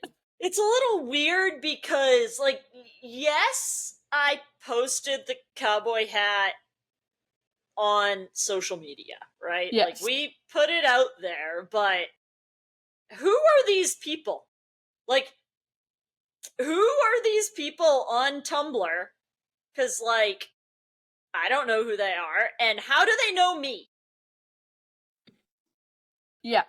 [SPEAKER 3] It's a little weird because, like, yes, I posted the cowboy hat on social media, right?
[SPEAKER 1] Yes.
[SPEAKER 3] Like, we put it out there, but who are these people? Like, who are these people on Tumblr? Because, like, I don't know who they are, and how do they know me?
[SPEAKER 1] Yeah.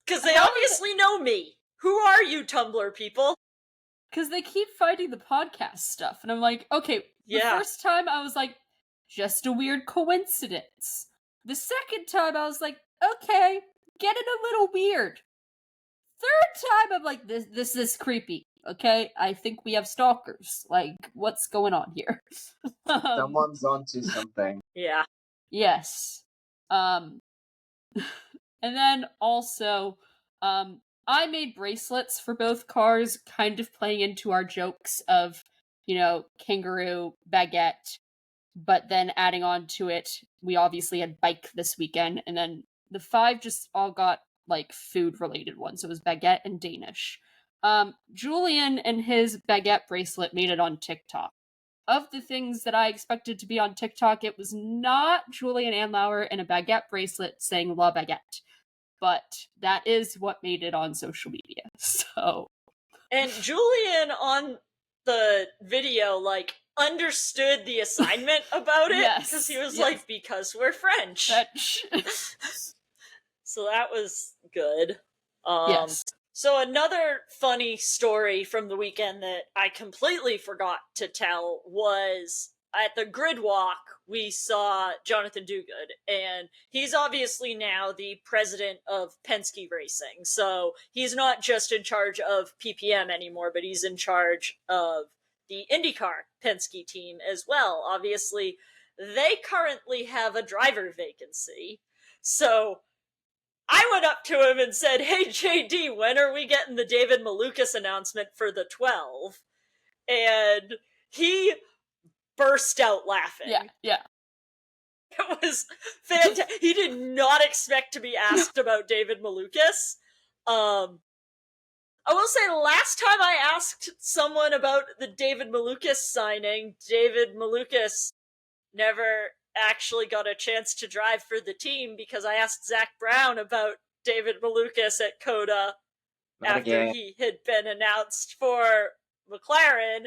[SPEAKER 3] Because they obviously know me. Who are you, Tumblr people?
[SPEAKER 1] Because they keep fighting the podcast stuff, and I'm like, okay, the first time I was like, just a weird coincidence. The second time I was like, okay, getting a little weird. Third time I'm like, this is creepy. Okay, I think we have stalkers. Like, what's going on here?
[SPEAKER 2] Someone's onto something.
[SPEAKER 3] Yeah.
[SPEAKER 1] Yes. And then also, I made bracelets for both cars, kind of playing into our jokes of, you know, kangaroo, baguette, but then adding on to it, we obviously had bike this weekend, and then the 5 just all got like food related ones. So it was baguette and Danish. Julian and his baguette bracelet made it on TikTok. Of the things that I expected to be on TikTok, it was not Julian Andlauer and a baguette bracelet saying La Baguette. But that is what made it on social media. So.
[SPEAKER 3] And Julian on the video, like, understood the assignment about it. Because he was like, because we're French. So that was good.
[SPEAKER 1] Yes.
[SPEAKER 3] So another funny story from the weekend that I completely forgot to tell was at the grid walk, we saw Jonathan Duguid, and he's obviously now the president of Penske Racing. So he's not just in charge of PPM anymore, but he's in charge of the IndyCar Penske team as well. Obviously, they currently have a driver vacancy. So I went up to him and said, hey, JD, when are we getting the David Malukas announcement for the 12? And he burst out laughing.
[SPEAKER 1] Yeah.
[SPEAKER 3] It was fantastic. He did not expect to be asked about David Malukas. I will say, last time I asked someone about the David Malukas signing, David Malukas never actually got a chance to drive for the team because I asked Zach Brown about David Malukas at COTA after he had been announced for McLaren,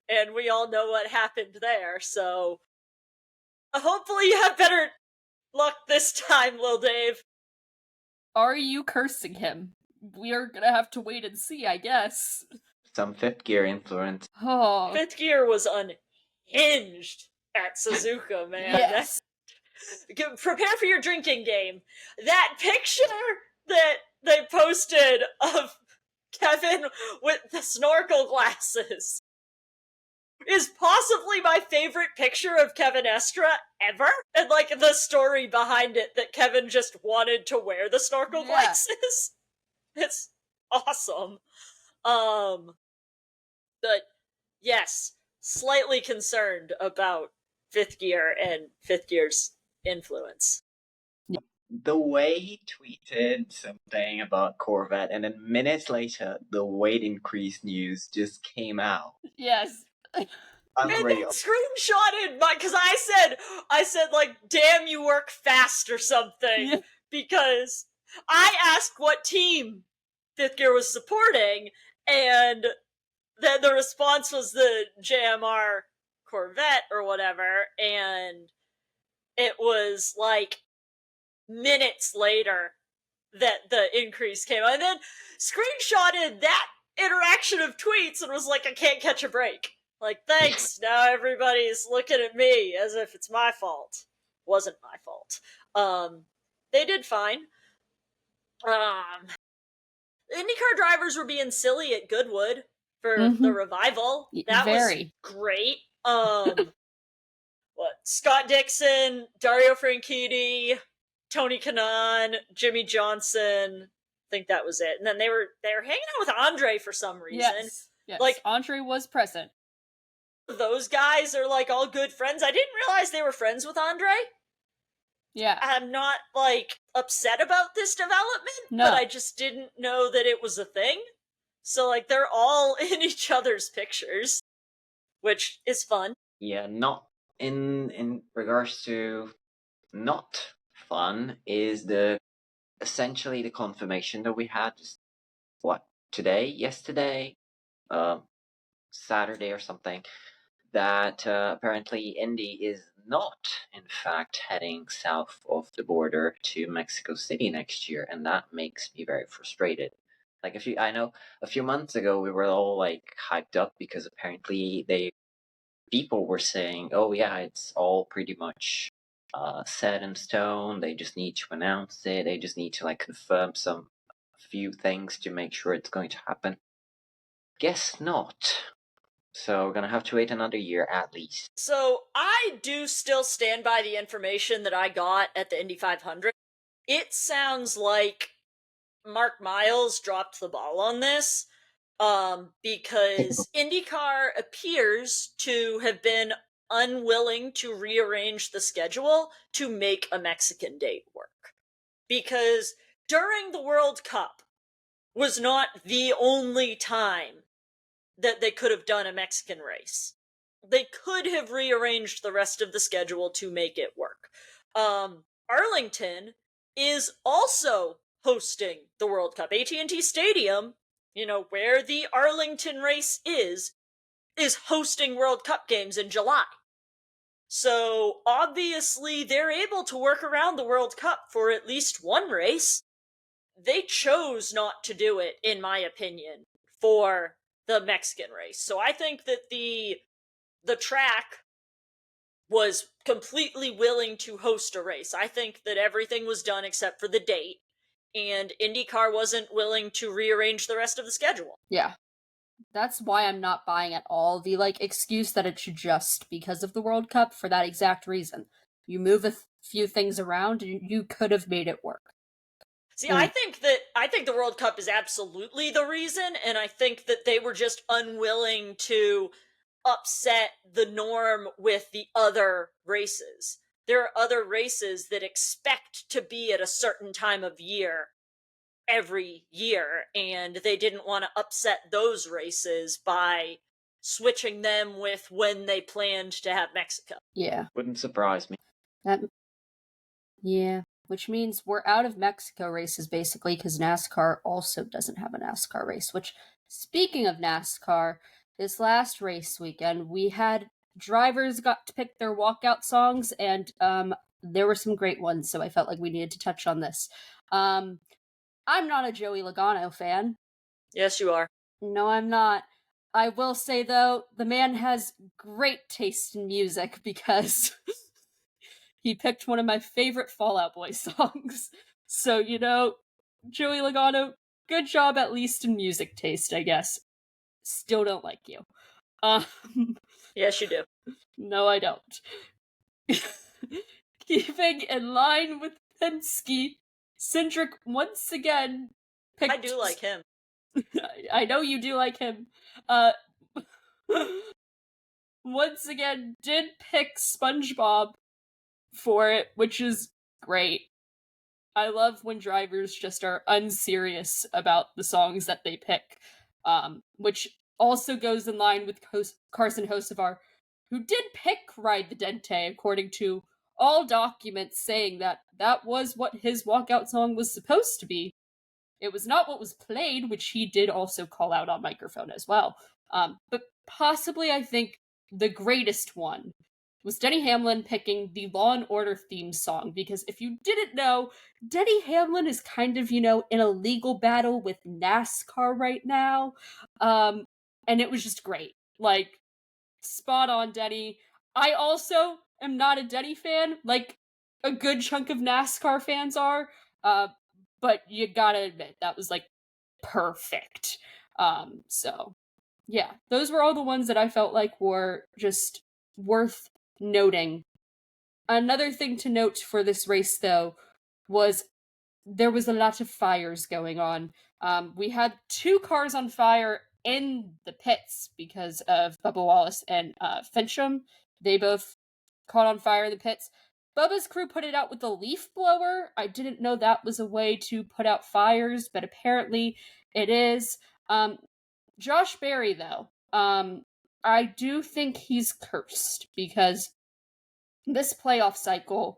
[SPEAKER 3] and we all know what happened there, so hopefully you have better luck this time, Lil Dave.
[SPEAKER 1] Are you cursing him? We are gonna have to wait and see, I guess.
[SPEAKER 2] Some fifth gear influence.
[SPEAKER 1] Oh.
[SPEAKER 3] Fifth gear was unhinged at Suzuka, man.
[SPEAKER 1] Yes.
[SPEAKER 3] Prepare for your drinking game. That picture that they posted of Kevin with the snorkel glasses is possibly my favorite picture of Kevin Estra ever. And like the story behind it that Kevin just wanted to wear the snorkel glasses. It's awesome. But yes, slightly concerned about fifth gear and fifth gear's influence.
[SPEAKER 2] The way he tweeted something about Corvette, and then minutes later, the weight increase news just came out.
[SPEAKER 1] Yes.
[SPEAKER 2] Unreal.
[SPEAKER 3] And then screenshotted because I said like, damn, you work fast or something, because I asked what team fifth gear was supporting, and then the response was the JMR Corvette or whatever, and it was like minutes later that the increase came out, and then screenshotted that interaction of tweets and was like, I can't catch a break. Like, thanks, now everybody's looking at me as if it's my fault. Wasn't my fault. They did fine. IndyCar drivers were being silly at Goodwood for the revival. That was great. Scott Dixon, Dario Franchitti, Tony Kanaan, Jimmy Johnson. I think that was it. And then they were hanging out with Andre for some reason.
[SPEAKER 1] Yes.
[SPEAKER 3] Like,
[SPEAKER 1] Andre was present.
[SPEAKER 3] Those guys are like all good friends. I didn't realize they were friends with Andre.
[SPEAKER 1] Yeah.
[SPEAKER 3] I'm not like upset about this development, but I just didn't know that it was a thing. So like they're all in each other's pictures, which is fun.
[SPEAKER 2] Yeah, not in regards to not fun is essentially the confirmation that we had yesterday, Saturday or something, that apparently Indy is not in fact heading south of the border to Mexico City next year, and that makes me very frustrated. Like I know a few months ago we were all like hyped up because apparently people were saying, oh yeah, it's all pretty much set in stone. They just need to announce it. They just need to like confirm a few things to make sure it's going to happen. Guess not. So we're gonna have to wait another year at least.
[SPEAKER 3] So I do still stand by the information that I got at the Indy 500. It sounds like Mark Miles dropped the ball on this, because IndyCar appears to have been unwilling to rearrange the schedule to make a Mexican date work. Because during the World Cup was not the only time that they could have done a Mexican race. They could have rearranged the rest of the schedule to make it work. Arlington is also hosting the World Cup. AT&T Stadium, where the Arlington race is hosting World Cup games in July. So obviously they're able to work around the World Cup for at least one race. They chose not to do it, in my opinion, for the Mexican race. So I think that the track was completely willing to host a race. I think that everything was done except for the date, and IndyCar wasn't willing to rearrange the rest of the schedule.
[SPEAKER 1] Yeah. That's why I'm not buying at all the excuse that it should just because of the World Cup, for that exact reason. You move a few things around and you could have made it work.
[SPEAKER 3] See, I think the World Cup is absolutely the reason, and I think that they were just unwilling to upset the norm with the other races. There are other races that expect to be at a certain time of year every year, and they didn't want to upset those races by switching them with when they planned to have Mexico.
[SPEAKER 1] Yeah.
[SPEAKER 2] Wouldn't surprise me.
[SPEAKER 1] Yeah. Which means we're out of Mexico races basically because NASCAR also doesn't have a NASCAR race. Which, speaking of NASCAR, this last race weekend we had drivers got to pick their walkout songs, and there were some great ones. So I felt like we needed to touch on this. I'm not a Joey Logano fan.
[SPEAKER 3] Yes, you are.
[SPEAKER 1] No, I'm not. I will say though, the man has great taste in music because he picked one of my favorite Fall Out Boy songs. So, Joey Logano, good job at least in music taste, I guess. Still don't like you.
[SPEAKER 3] Yes, you do.
[SPEAKER 1] No, I don't. Keeping in line with Penske, Cindric once again picked...
[SPEAKER 3] I do like him.
[SPEAKER 1] I know you do like him. Once again did pick SpongeBob for it, which is great. I love when drivers just are unserious about the songs that they pick, which also goes in line with Carson Hocevar, who did pick Ride the Dente according to all documents saying that that was what his walkout song was supposed to be. It was not what was played, which he did also call out on microphone as well. But possibly, I think, the greatest one was Denny Hamlin picking the Law and Order theme song, because if you didn't know, Denny Hamlin is kind of, in a legal battle with NASCAR right now. And it was just great. Like, spot on, Denny. I also am not a Denny fan, like a good chunk of NASCAR fans are. But you gotta admit, that was like perfect. So yeah, those were all the ones that I felt like were just worth noting. Another thing to note for this race, though, was there was a lot of fires going on. We had 2 cars on fire in the pits because of Bubba Wallace and Fincham. They both caught on fire in the pits. Bubba's crew put it out with a leaf blower. I didn't know that was a way to put out fires, but apparently it is. Josh Berry, though, I do think he's cursed because this playoff cycle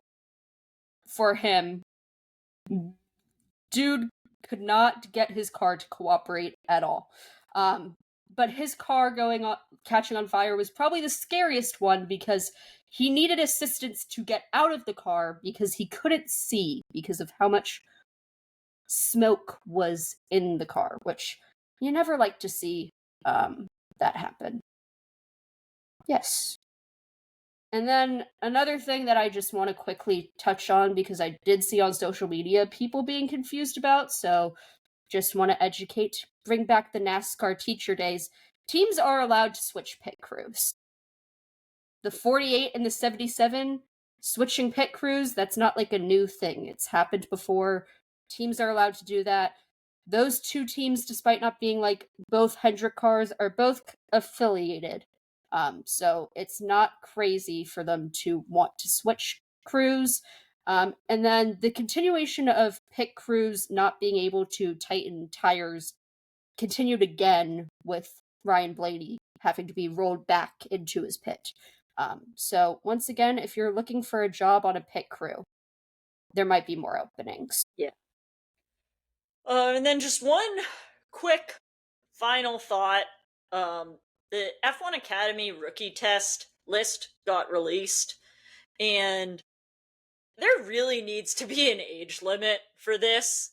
[SPEAKER 1] for him, dude could not get his car to cooperate at all. But his car catching on fire was probably the scariest one because he needed assistance to get out of the car because he couldn't see because of how much smoke was in the car, which you never like to see that happen. Yes. And then another thing that I just want to quickly touch on, because I did see on social media people being confused about, so just want to educate, bring back the NASCAR teacher days. Teams are allowed to switch pit crews. The 48 and the 77 switching pit crews, that's not like a new thing. It's happened before. Teams are allowed to do that. Those 2 teams, despite not being like both Hendrick cars, are both affiliated. So it's not crazy for them to want to switch crews. And then the continuation of pit crews not being able to tighten tires continued again with Ryan Blaney having to be rolled back into his pit. So once again, if you're looking for a job on a pit crew, there might be more openings.
[SPEAKER 3] Yeah. And then just one quick final thought. The F1 Academy rookie test list got released, and there really needs to be an age limit for this,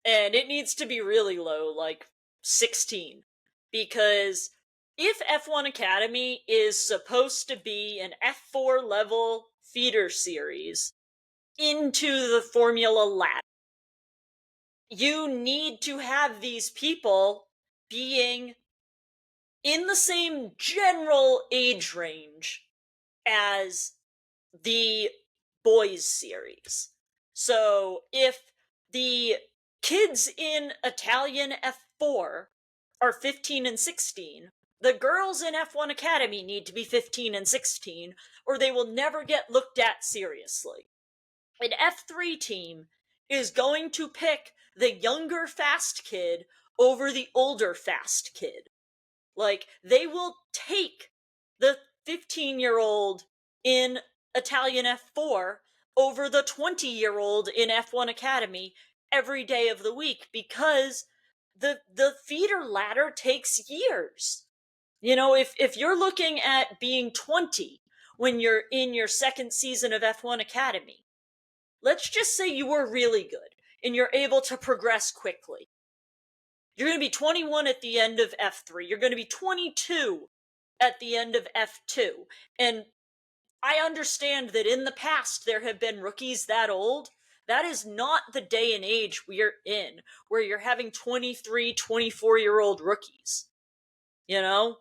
[SPEAKER 3] and it needs to be really low, like 16. Because if F1 Academy is supposed to be an F4 level feeder series into the Formula ladder, you need to have these people being in the same general age range as the boys series. So if the kids in Italian F4 are 15 and 16, The girls in F1 Academy need to be 15 and 16, or they will never get looked at seriously. An F3 team is going to pick the younger fast kid over the older fast kid. Like, they will take the 15-year-old in Italian F4 over the 20-year-old in F1 Academy every day of the week, because the feeder ladder takes years. You know, if you're looking at being 20 when you're in your second season of F1 Academy, let's just say you were really good and you're able to progress quickly. You're going to be 21 at the end of F3. You're going to be 22 at the end of F2. And I understand that in the past there have been rookies that old. That is not the day and age we're in, where you're having 23, 24-year-old rookies. You know?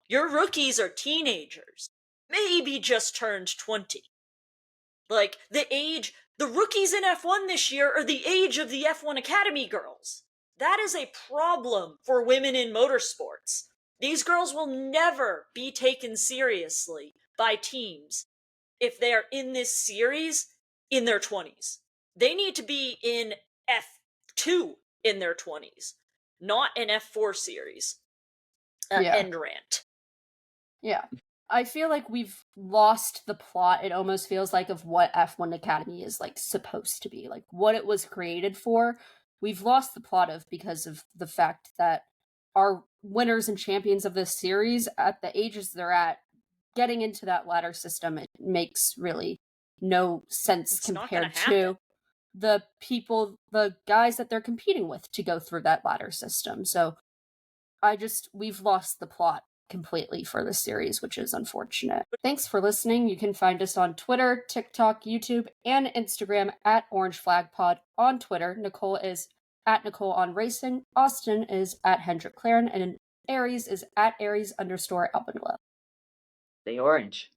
[SPEAKER 3] Your rookies are teenagers, maybe just turned 20. Like, the rookies in F1 this year are the age of the F1 Academy girls. That is a problem for women in motorsports. These girls will never be taken seriously by teams if they are in this series in their 20s. They need to be in F2 in their 20s, not an F4 series. End rant.
[SPEAKER 1] Yeah. I feel like we've lost the plot, it almost feels like, of what F1 Academy is, like, supposed to be. Like, what it was created for, we've lost the plot of, because of the fact that our winners and champions of this series, at the ages they're at, getting into that ladder system, it makes really no sense
[SPEAKER 3] It's
[SPEAKER 1] compared to the people, the guys that they're competing with to go through that ladder system. So we've lost the plot completely for this series, which is unfortunate. Thanks for listening. You can find us on Twitter, TikTok, YouTube, and Instagram at Orange Flag Pod. On Twitter, Nicole is at Nicole on Racing, Auston is at Hendrik Claren, and Aries is at Aries_Albanglow.
[SPEAKER 2] Stay orange.